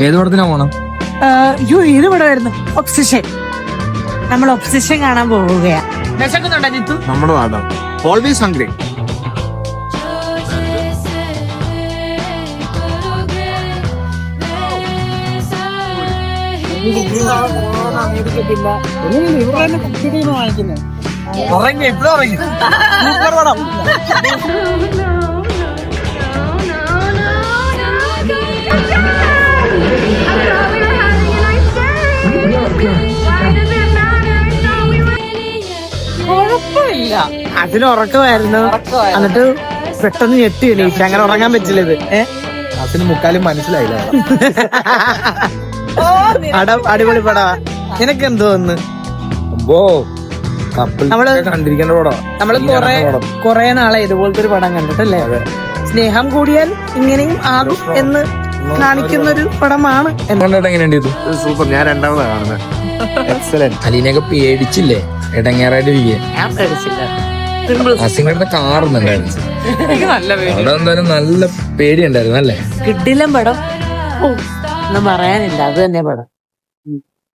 ഏത് പടത്തിനാ പോണം? അയ്യോ ഏത് പടമായിരുന്നു? ഒബ്സഷൻ. നമ്മൾ ഒബ്സഷൻ കാണാൻ പോവുകയാ. വിശക്കുന്നുണ്ടോ ജിത്തു? നമ്മുടെ നാടാണ് ഓൾവേസ് ഹംഗ്രി. ഉറങ്ങി എപ്പോഴും ഉറങ്ങി. സൂപ്പർ പടം. കുഴപ്പമില്ല. അതിന് ഉറക്കമായിരുന്നു. എന്നിട്ട് പെട്ടെന്ന് ഞെട്ടി എണീറ്റ്. അങ്ങനെ ഉറങ്ങാൻ പറ്റില്ല ഇത്. അതിന് മുക്കാലും മനസ്സിലായില്ല. പടം അടിപൊളി പടവാ. നിനക്ക് എന്ത് തോന്നുന്നു? നമ്മള് കണ്ടിരിക്കേണ്ട പടം. നമ്മള് കൊറേ നാളെ ഇതുപോലത്തെ ഒരു പടം കണ്ടിട്ടല്ലേ? സ്നേഹം കൂടിയാൽ ഇങ്ങനെയും ആകും എന്ന് കാണിക്കുന്ന ഒരു പടമാണ്. എങ്ങനെയുണ്ട് ഇത്? സൂപ്പർ. ഞാൻ രണ്ടാമതാണ് കാണുന്നത്. എക്സലന്റ്. അലീനൊക്കെ പേടിച്ചില്ലേ ഇടങ്ങേറായിട്ട് ഇരിക്കുക. ഞാൻ പേടിച്ചില്ല. അസിങ്ങളുടെ കാറുന്നുണ്ടായിരുന്നു. നല്ല അവിടെ എന്തായാലും നല്ല പേടി ഉണ്ടായിരുന്നു അല്ലേ? കിഡിലും പടം ഒന്നും പറയാനില്ല. അത് തന്നെ പടം.